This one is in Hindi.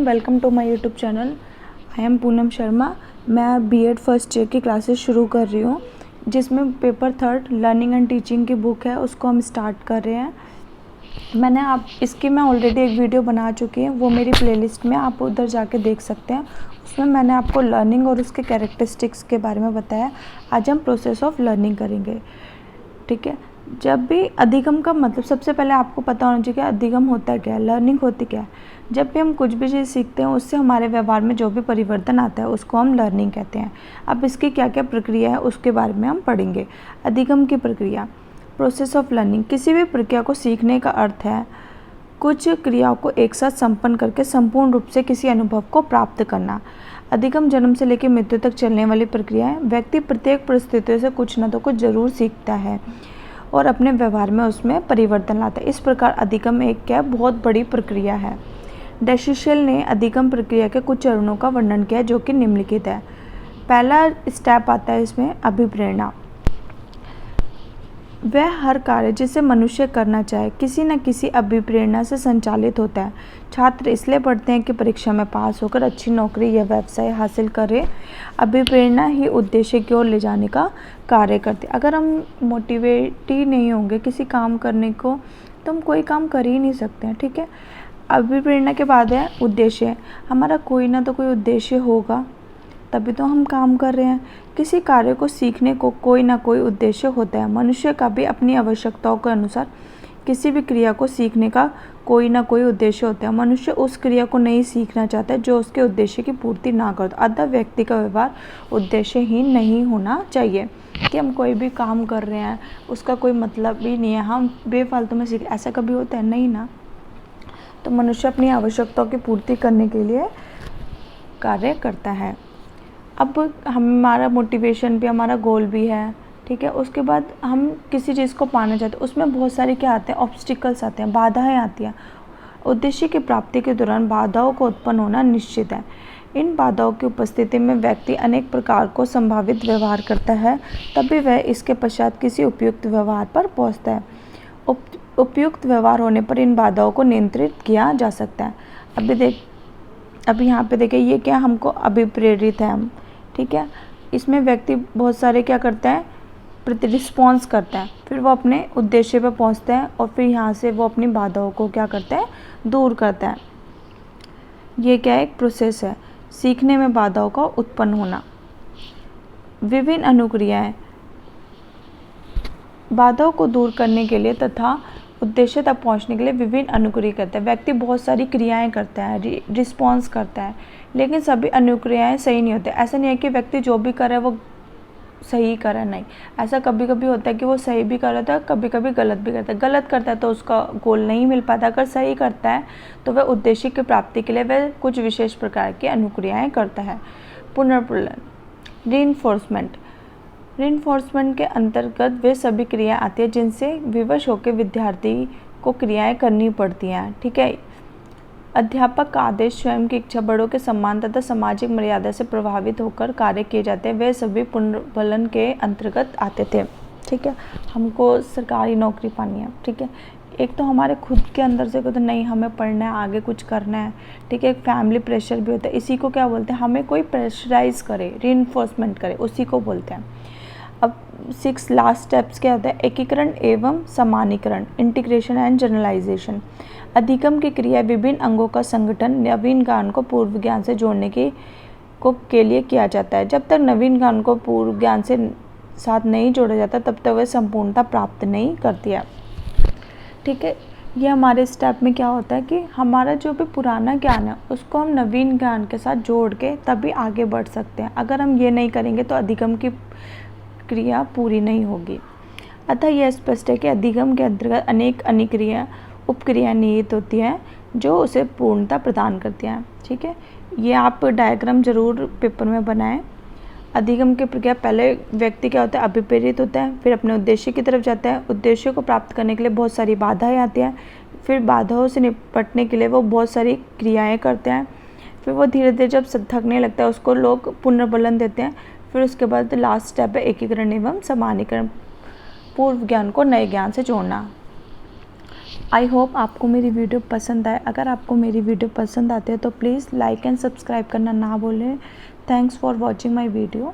Everyone, welcome to my YouTube channel. I am Poonam Sharma. मैं बीएड फर्स्ट ईयर की क्लासेस शुरू कर रही हूँ, जिसमें paper third learning and teaching की बुक है, उसको हम स्टार्ट कर रहे हैं। मैं ऑलरेडी एक वीडियो बना चुकी हूँ, वो मेरी प्लेलिस्ट में आप उधर जाके देख सकते हैं। उसमें मैंने आपको लर्निंग और उसके कैरेक्टरिस्टिक्स के बारे में बताया। आज हम प्रोसेस ऑफ लर्निंग करेंगे, ठीक है। जब भी अधिगम का मतलब, सबसे पहले आपको पता होना चाहिए कि अधिगम होता क्या है, लर्निंग होती क्या है। जब भी हम कुछ भी चीज़ सीखते हैं, उससे हमारे व्यवहार में जो भी परिवर्तन आता है उसको हम लर्निंग कहते हैं। अब इसकी क्या क्या प्रक्रिया है उसके बारे में हम पढ़ेंगे। अधिगम की प्रक्रिया, प्रोसेस ऑफ लर्निंग। किसी भी प्रक्रिया को सीखने का अर्थ है कुछ क्रियाओं को एक साथ संपन्न करके संपूर्ण रूप से किसी अनुभव को प्राप्त करना। अधिगम जन्म से लेकर मृत्यु तक चलने वाली प्रक्रिया है। व्यक्ति प्रत्येक परिस्थितियों से कुछ न तो कुछ जरूर सीखता है और अपने व्यवहार में उसमें परिवर्तन लाता है। इस प्रकार अधिगम एक क्या बहुत बड़ी प्रक्रिया है। डेशियल ने अधिगम प्रक्रिया के कुछ चरणों का वर्णन किया जो कि निम्नलिखित है। पहला स्टेप आता है इसमें अभिप्रेरणा। वह हर कार्य जिसे मनुष्य करना चाहे किसी न किसी अभिप्रेरणा से संचालित होता है। छात्र इसलिए पढ़ते हैं कि परीक्षा में पास होकर अच्छी नौकरी या व्यवसाय हासिल करें। अभिप्रेरणा ही उद्देश्य की ओर ले जाने का कार्य करती है। अगर हम मोटिवेट ही नहीं होंगे किसी काम करने को, तो हम कोई काम कर ही नहीं सकते हैं, ठीक है। अभिप्रेरणा के बाद है उद्देश्य। हमारा कोई ना तो कोई उद्देश्य होगा, तभी तो हम काम कर रहे हैं। किसी कार्य को सीखने को कोई ना कोई उद्देश्य होता है। मनुष्य का भी अपनी आवश्यकताओं के अनुसार किसी भी क्रिया को सीखने का कोई ना कोई उद्देश्य होता है। मनुष्य उस क्रिया को नहीं सीखना चाहता जो उसके उद्देश्य की पूर्ति ना करता। अतः व्यक्ति का व्यवहार उद्देश्यहीन नहीं होना चाहिए कि हम कोई भी काम कर रहे हैं उसका कोई मतलब ही नहीं है, हम बेफालतू में सीख, ऐसा कभी होता है नहीं ना। तो मनुष्य अपनी आवश्यकताओं की पूर्ति करने के लिए कार्य करता है। अब हमारा मोटिवेशन भी, हमारा गोल भी है, ठीक है। उसके बाद हम किसी चीज़ को पाना चाहते हैं, उसमें बहुत सारे क्या आते हैं, ऑब्स्टिकल्स आते हैं, बाधाएं आती हैं। उद्देश्य की प्राप्ति के दौरान बाधाओं को उत्पन्न होना निश्चित है। इन बाधाओं की उपस्थिति में व्यक्ति अनेक प्रकार को संभावित व्यवहार करता है, तभी वह इसके पश्चात किसी उपयुक्त व्यवहार पर पहुंचता है। उपयुक्त व्यवहार होने पर इन बाधाओं को नियंत्रित किया जा सकता है। अभी यहाँ पे देखिए, ये क्या हमको अभिप्रेरित है हम, ठीक है। इसमें व्यक्ति बहुत सारे क्या करता है, प्रति रिस्पॉन्स करता है, फिर वो अपने उद्देश्य पे पहुंचता है और फिर यहाँ से वो अपनी बाधाओं को क्या करता है, दूर करता है। ये क्या एक प्रोसेस है, सीखने में बाधाओं का उत्पन्न होना। विभिन्न अनुक्रियाएं बाधाओं को दूर करने के लिए तथा उद्देश्य तक पहुंचने के लिए विभिन्न अनुक्रिया करता है। व्यक्ति बहुत सारी क्रियाएं करता है, रिस्पॉन्स करता है, लेकिन सभी अनुक्रियाएं सही नहीं होती। ऐसा नहीं है कि व्यक्ति जो भी कर रहा है वो सही कर रहा है, नहीं। ऐसा कभी कभी होता है कि वो सही भी कर रहा है, कभी कभी गलत भी करता है। गलत करता है तो उसका गोल नहीं मिल पाता। अगर सही करता है तो वह उद्देश्य की प्राप्ति के लिए वह कुछ विशेष प्रकार की अनुक्रियाएँ करता है। पुनर्पूरण, रीइंफोर्समेंट के अंतर्गत वे सभी क्रियाएं आती है जिनसे विवश होकर विद्यार्थी को क्रियाएं करनी पड़ती हैं, ठीक है। अध्यापक का आदेश, स्वयं की इच्छा, बड़ों के सम्मान तथा सामाजिक मर्यादा से प्रभावित होकर कार्य किए जाते हैं, वे सभी पुनर्बलन के अंतर्गत आते थे, ठीक है। हमको सरकारी नौकरी पानी है, ठीक है। एक तो हमारे खुद के अंदर से तो नहीं, हमें पढ़ना है, आगे कुछ करना है, ठीक है। एक फैमिली प्रेशर भी होता है, इसी को क्या बोलते हैं, हमें कोई प्रेशराइज करे, रीइंफोर्समेंट करे, उसी को बोलते हैं। अब 6 लास्ट स्टेप्स क्या होता है, एकीकरण एवं समानीकरण, इंटीग्रेशन एंड जनरलाइजेशन। अधिगम की क्रिया विभिन्न अंगों का संगठन नवीन ज्ञान को पूर्व ज्ञान से जोड़ने के लिए किया जाता है। जब तक नवीन ज्ञान को पूर्व ज्ञान से साथ नहीं जोड़ा जाता तब तक वह संपूर्णता प्राप्त नहीं करती है, ठीक है। ये हमारे स्टेप में क्या होता है कि हमारा जो भी पुराना ज्ञान है उसको हम नवीन ज्ञान के साथ जोड़ के तभी आगे बढ़ सकते हैं। अगर हम ये नहीं करेंगे तो अधिगम की क्रिया पूरी नहीं होगी। अतः यह स्पष्ट है कि अधिगम के अंतर्गत अनेक अनुक्रिया उपक्रिया निहित होती हैं जो उसे पूर्णता प्रदान करती हैं, ठीक है। ये आप डायग्राम जरूर पेपर में बनाएं। अधिगम की प्रक्रिया, पहले व्यक्ति क्या होता है, अभिप्रेरित होता है, फिर अपने उद्देश्य की तरफ जाता है। उद्देश्य को प्राप्त करने के लिए बहुत सारी बाधाएं आती हैं, फिर बाधाओं से निपटने के लिए वो बहुत सारी क्रियाएँ करते हैं। फिर वो धीरे धीरे जब थकने लगता है उसको लोग पुनर्बलन देते हैं। फिर उसके बाद लास्ट स्टेप है एकीकरण एवं समानीकरण, पूर्व ज्ञान को नए ज्ञान से जोड़ना। आई होप आपको मेरी वीडियो पसंद आए। अगर आपको मेरी वीडियो पसंद आती है तो प्लीज़ लाइक एंड सब्सक्राइब करना ना भूलें। Thanks for watching my video.